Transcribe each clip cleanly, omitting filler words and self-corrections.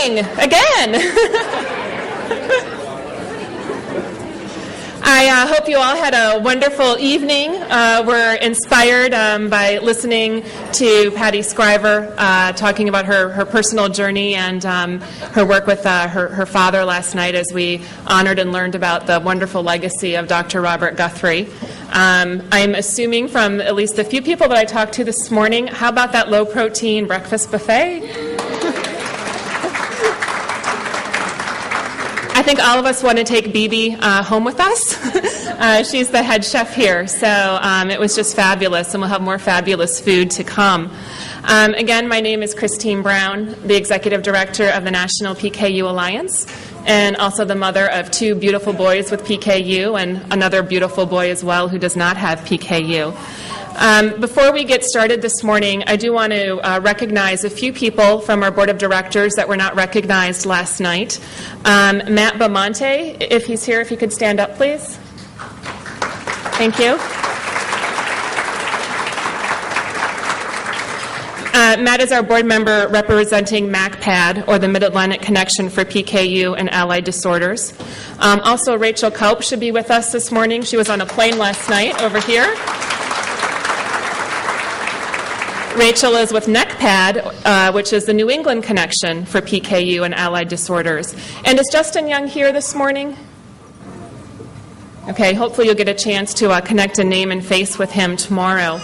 morning again. I hope you all had a wonderful evening. We're inspired by listening to Patty Scriver talking about her personal journey and her work with her father last night as we honored and learned about the wonderful legacy of Dr. Robert Guthrie. I'm assuming from at least a few people that I talked to this morning, how about that low-protein breakfast buffet? I think all of us want to take Bibi home with us. She's the head chef here, so it was just fabulous, and we'll have more fabulous food to come. Again, my name is Christine Brown, the Executive Director of the National PKU Alliance, and also the mother of two beautiful boys with PKU and another beautiful boy as well who does not have PKU. Before we get started this morning, I do want to recognize a few people from our Board of Directors that were not recognized last night. Matt Bamonte, if he's here, if he could stand up, please. Thank you. Matt is our board member representing MACPAD, or the Mid-Atlantic Connection for PKU and Allied Disorders. Also, Rachel Kaup should be with us this morning. She was on a plane last night over here. Rachel is with NECPAD, which is the New England Connection for PKU and Allied Disorders. And is Justin Young here this morning? Okay, hopefully you'll get a chance to connect a name and face with him tomorrow.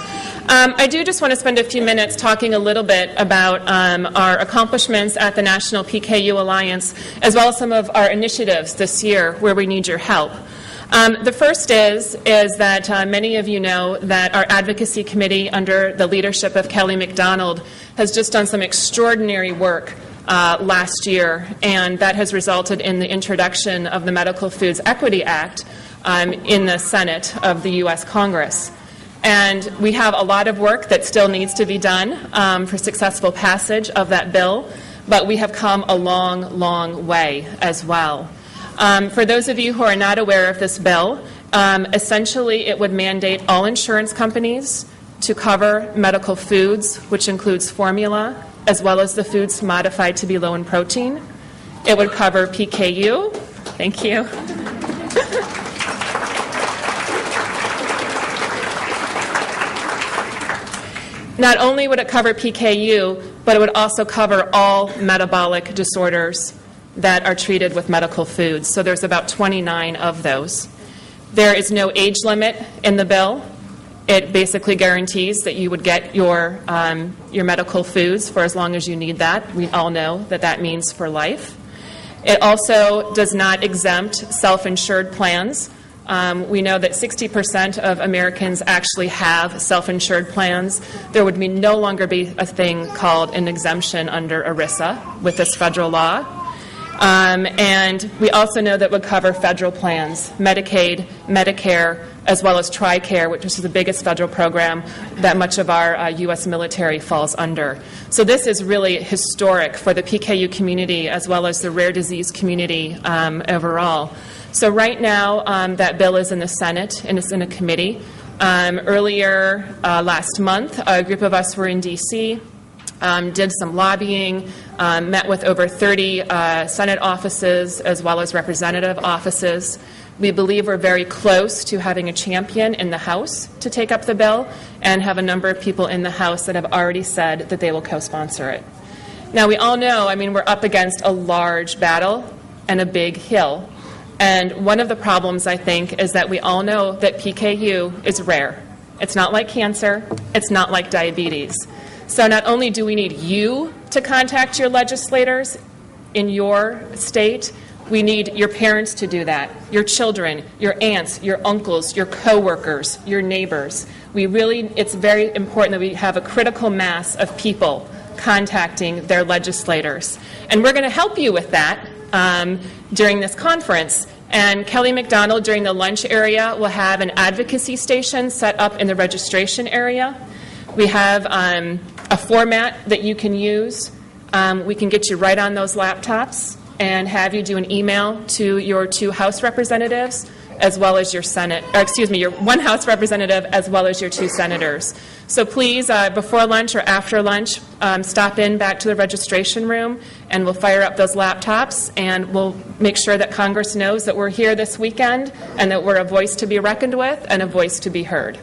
I do just want to spend a few minutes talking a little bit about our accomplishments at the National PKU Alliance, as well as some of our initiatives this year where we need your help. The first is that many of you know that our advocacy committee under the leadership of Kelly McDonald has just done some extraordinary work last year, and that has resulted in the introduction of the Medical Foods Equity Act in the Senate of the U.S. Congress. And we have a lot of work that still needs to be done for successful passage of that bill, but we have come a long, long way as well. For those of you who are not aware of this bill, essentially it would mandate all insurance companies to cover medical foods, which includes formula, as well as the foods modified to be low in protein. It would cover PKU. Thank you. Not only would it cover PKU, but it would also cover all metabolic disorders that are treated with medical foods. So there's about 29 of those. There is no age limit in the bill. It basically guarantees that you would get your medical foods for as long as you need that. We all know that that means for life. It also does not exempt self-insured plans. We know that 60% of Americans actually have self-insured plans. There would no longer be a thing called an exemption under ERISA with this federal law. And we also know that it would cover federal plans, Medicaid, Medicare, as well as TRICARE, which is the biggest federal program that much of our U.S. military falls under. So this is really historic for the PKU community as well as the rare disease community overall. So right now, that bill is in the Senate and it's in a committee. Earlier last month, a group of us were in D.C., did some lobbying, met with over 30 Senate offices as well as representative offices. We believe we're very close to having a champion in the House to take up the bill and have a number of people in the House that have already said that they will co-sponsor it. Now, we all know, we're up against a large battle and a big hill. And one of the problems, I think, is that we all know that PKU is rare. It's not like cancer. It's not like diabetes. So not only do we need you to contact your legislators in your state, we need your parents to do that, your children, your aunts, your uncles, your coworkers, your neighbors. It's very important that we have a critical mass of people contacting their legislators. And we're going to help you with that during this conference. And Kelly McDonald, during the lunch area, will have an advocacy station set up in the registration area. We have a format that you can use. We can get you right on those laptops and have you do an email to your two House representatives as well as your your one House representative, as well as your 2 senators. So please, before lunch or after lunch, stop in back to the registration room, and we'll fire up those laptops, and we'll make sure that Congress knows that we're here this weekend and that we're a voice to be reckoned with and a voice to be heard.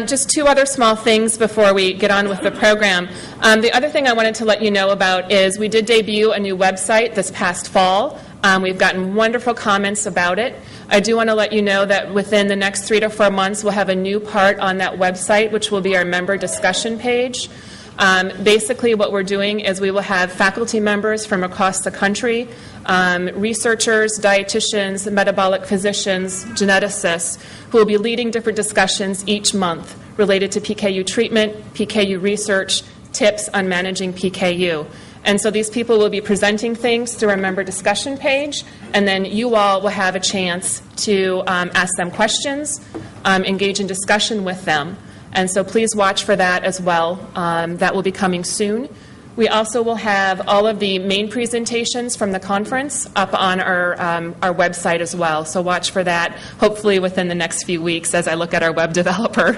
Just 2 other small things before we get on with the program. The other thing I wanted to let you know about is we did debut a new website this past fall. We've gotten wonderful comments about it. I do want to let you know that within the next 3 to 4 months, we'll have a new part on that website, which will be our member discussion page. Basically, what we're doing is we will have faculty members from across the country, researchers, dietitians, metabolic physicians, geneticists, who will be leading different discussions each month related to PKU treatment, PKU research, tips on managing PKU. And so these people will be presenting things through our member discussion page, and then you all will have a chance to ask them questions, engage in discussion with them. And so please watch for that as well. That will be coming soon. We also will have all of the main presentations from the conference up on our website as well. So watch for that, hopefully within the next few weeks, as I look at our web developer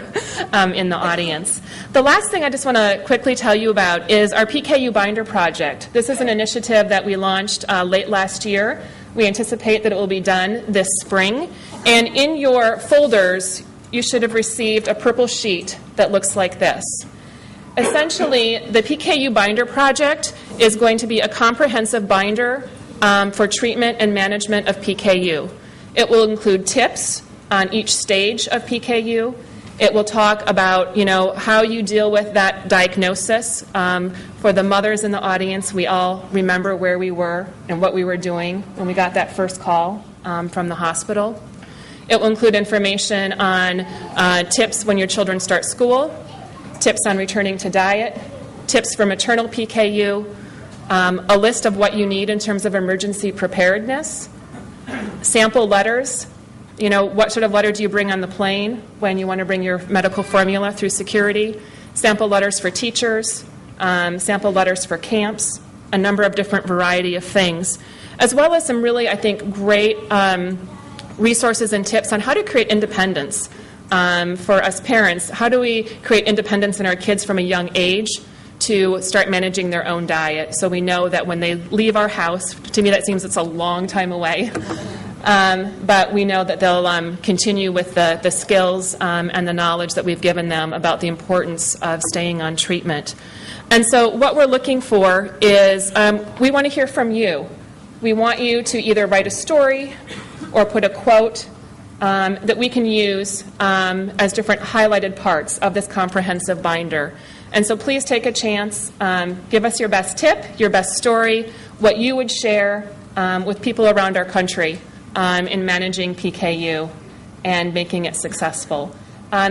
in the audience. The last thing I just want to quickly tell you about is our PKU Binder project. This is an initiative that we launched late last year. We anticipate that it will be done this spring. And in your folders, you should have received a purple sheet that looks like this. Essentially, the PKU Binder project is going to be a comprehensive binder for treatment and management of PKU. It will include tips on each stage of PKU. It will talk about, how you deal with that diagnosis. For the mothers in the audience, we all remember where we were and what we were doing when we got that first call from the hospital. It will include information on tips when your children start school, tips on returning to diet, tips for maternal PKU, a list of what you need in terms of emergency preparedness, sample letters. What sort of letter do you bring on the plane when you want to bring your medical formula through security, sample letters for teachers, sample letters for camps, a number of different variety of things, as well as some really, I think, great resources and tips on how to create independence. For us parents, how do we create independence in our kids from a young age to start managing their own diet? So we know that when they leave our house, to me that seems it's a long time away, but we know that they'll continue with the skills and the knowledge that we've given them about the importance of staying on treatment. And so what we're looking for is we want to hear from you. We want you to either write a story or put a quote that we can use as different highlighted parts of this comprehensive binder. And so please take a chance, give us your best tip, your best story, what you would share with people around our country in managing PKU and making it successful.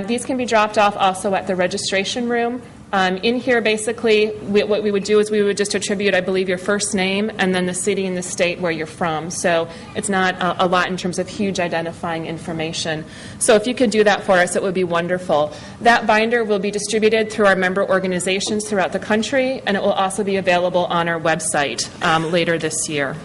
These can be dropped off also at the registration room. In here, basically, what we would do is we would just attribute, I believe, your first name and then the city and the state where you're from. So it's not a lot in terms of huge identifying information. So if you could do that for us, it would be wonderful. That binder will be distributed through our member organizations throughout the country, and it will also be available on our website later this year.